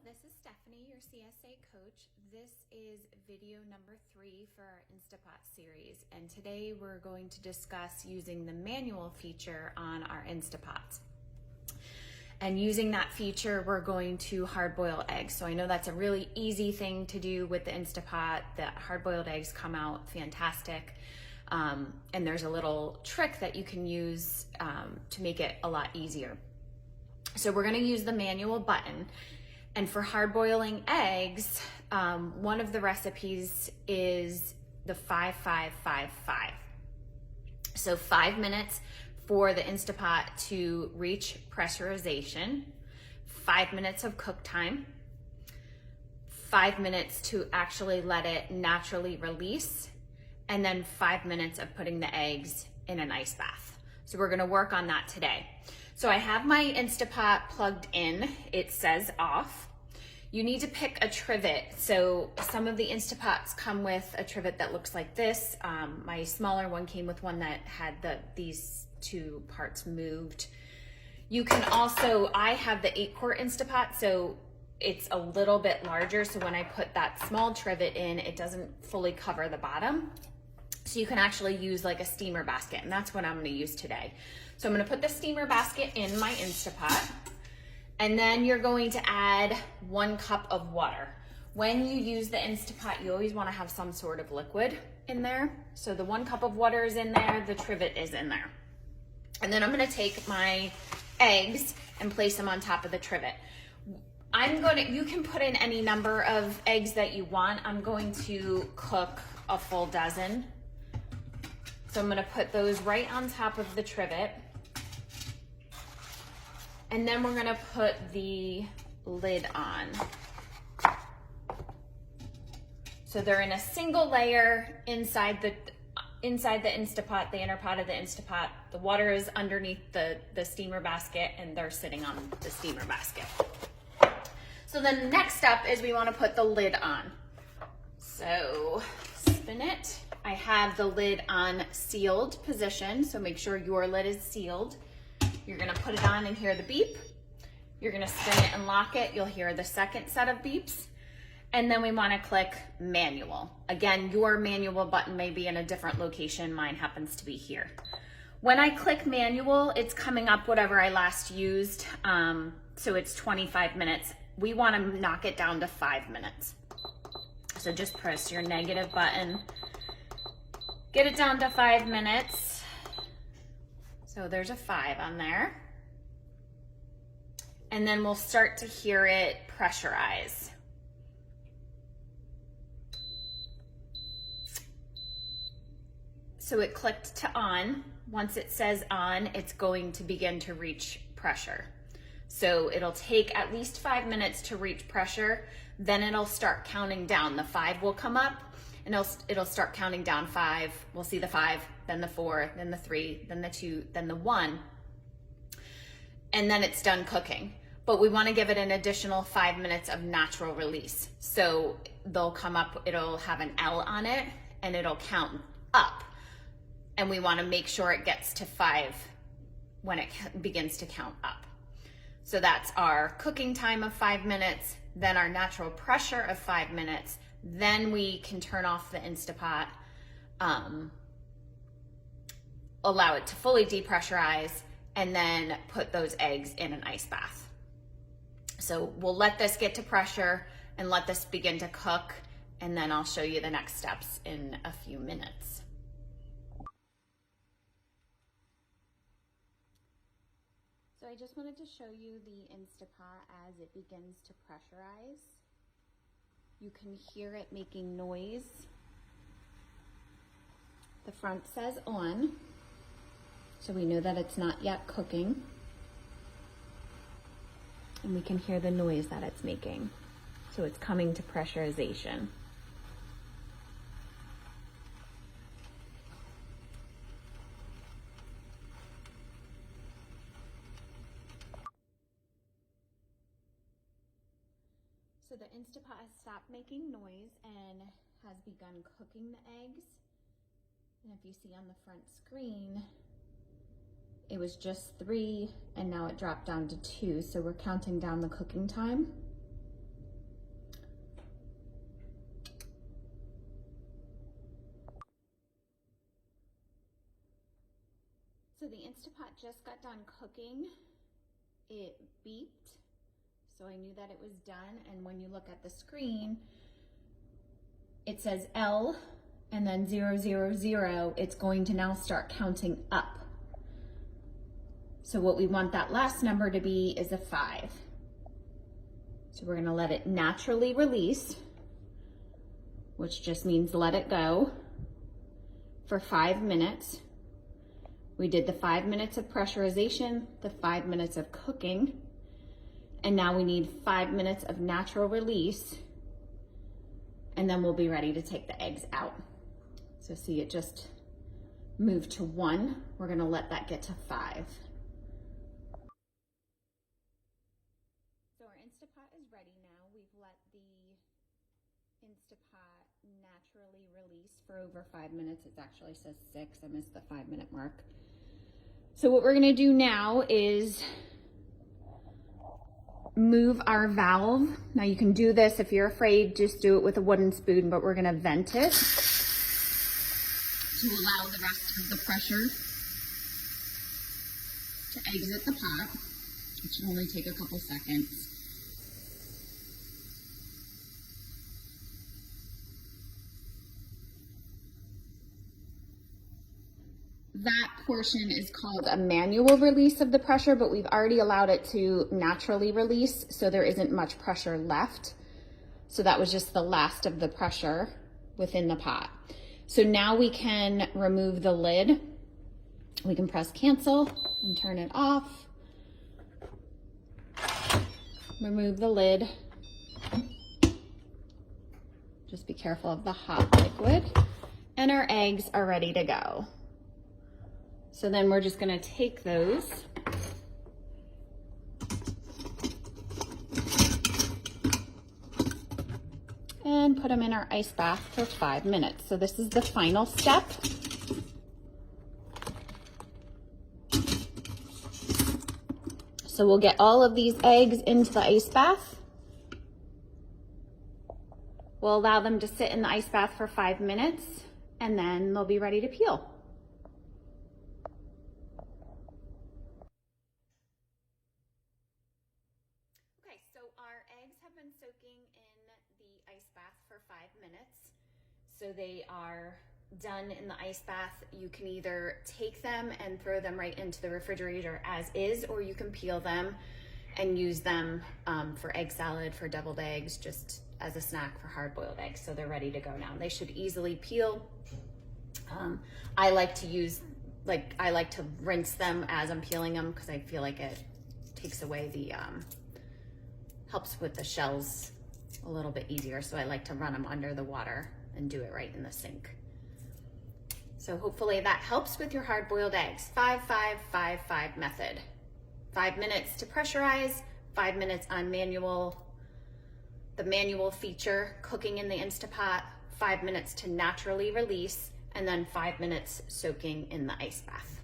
this is Stephanie, your CSA coach. This is video number 3 for our Instapot series, and today we're going to discuss using the manual feature on our Instapots. And using that feature, we're going to hard-boil eggs. So I know that's a really easy thing to do with the Instapot. The hard-boiled eggs come out fantastic. And there's a little trick that you can use to make it a lot easier. So we're gonna use the manual button. And for hard boiling eggs, one of the recipes is the 5-5-5-5. So 5 minutes for the Instapot to reach pressurization, 5 minutes of cook time, 5 minutes to actually let it naturally release, and then 5 minutes of putting the eggs in an ice bath. So we're gonna work on that today. So I have my Instapot plugged in. It says off. You need to pick a trivet. So some of the Instapots come with a trivet that looks like this. My smaller one came with one that had these two parts moved. You can also, I have the 8-quart Instapot, so it's a little bit larger. So when I put that small trivet in, it doesn't fully cover the bottom. So you can actually use like a steamer basket, and that's what I'm gonna use today. So I'm gonna put the steamer basket in my Instapot, and then you're going to add 1 cup of water. When you use the Instapot, you always wanna have some sort of liquid in there. So the 1 cup of water is in there, the trivet is in there. And then I'm gonna take my eggs and place them on top of the trivet. You can put in any number of eggs that you want. I'm going to cook a full dozen. So I'm gonna put those right on top of the trivet. And then we're gonna put the lid on. So they're in a single layer inside the Instapot, the inner pot of the Instapot. The water is underneath the steamer basket, and they're sitting on the steamer basket. So then the next step is we wanna put the lid on. So spin it. I have the lid on sealed position, so make sure your lid is sealed. You're gonna put it on and hear the beep. You're gonna spin it and lock it. You'll hear the second set of beeps. And then we wanna click manual. Again, your manual button may be in a different location. Mine happens to be here. When I click manual, it's coming up whatever I last used. So it's 25 minutes. We wanna knock it down to 5 minutes. So just press your negative button. Get it down to 5 minutes. So there's a 5 on there. And then we'll start to hear it pressurize. So it clicked to on. Once it says on, it's going to begin to reach pressure. So it'll take at least 5 minutes to reach pressure. Then it'll start counting down. The 5 will come up, and it'll start counting down 5. We'll see the 5, then the 4, then the 3, then the 2, then the 1. And then it's done cooking. But we wanna give it an additional 5 minutes of natural release. So they'll come up, it'll have an L on it, and it'll count up. And we wanna make sure it gets to 5 when it begins to count up. So that's our cooking time of 5 minutes, then our natural pressure of 5 minutes, then we can turn off the Instapot, allow it to fully depressurize, and then put those eggs in an ice bath. So we'll let this get to pressure and let this begin to cook, and then I'll show you the next steps in a few minutes. So I just wanted to show you the Instapot as it begins to pressurize. You can hear it making noise. The front says on, so we know that it's not yet cooking. And we can hear the noise that it's making. So it's coming to pressurization. So the Instapot has stopped making noise and has begun cooking the eggs. And if you see on the front screen, it was just 3 and now it dropped down to 2. So we're counting down the cooking time. just got done cooking. It beeped, so I knew that it was done. And when you look at the screen, it says L and then 000. It's going to now start counting up. So what we want that last number to be is a 5. So we're gonna let it naturally release, which just means let it go, for 5 minutes. We did the 5 minutes of pressurization, the 5 minutes of cooking, and now we need 5 minutes of natural release, and then we'll be ready to take the eggs out. So see, it just moved to 1. We're gonna let that get to 5. So our Instapot is ready now. We've let the Instapot naturally release for over 5 minutes. It actually says 6. I missed the 5-minute mark. So what we're gonna do now is move our valve. Now you can do this, if you're afraid, just do it with a wooden spoon, but we're gonna vent it to allow the rest of the pressure to exit the pot. It should only take a couple seconds. That portion is called a manual release of the pressure, but we've already allowed it to naturally release, so there isn't much pressure left. So that was just the last of the pressure within the pot. So now we can remove the lid. We can press cancel and turn it off. Remove the lid. Just be careful of the hot liquid. And our eggs are ready to go. So then we're just gonna take those and put them in our ice bath for 5 minutes. So this is the final step. So we'll get all of these eggs into the ice bath. We'll allow them to sit in the ice bath for 5 minutes, and then they'll be ready to peel. Our eggs have been soaking in the ice bath for 5 minutes. So they are done in the ice bath. You can either take them and throw them right into the refrigerator as is, or you can peel them and use them for egg salad, for deviled eggs, just as a snack for hard-boiled eggs. So they're ready to go now. They should easily peel. I like to rinse them as I'm peeling them because I feel like it takes away the helps with the shells a little bit easier. So I like to run them under the water and do it right in the sink. So hopefully that helps with your hard-boiled eggs. 5-5-5-5 method. 5 minutes to pressurize, 5 minutes on the manual feature, cooking in the Instapot, 5 minutes to naturally release, and then 5 minutes soaking in the ice bath.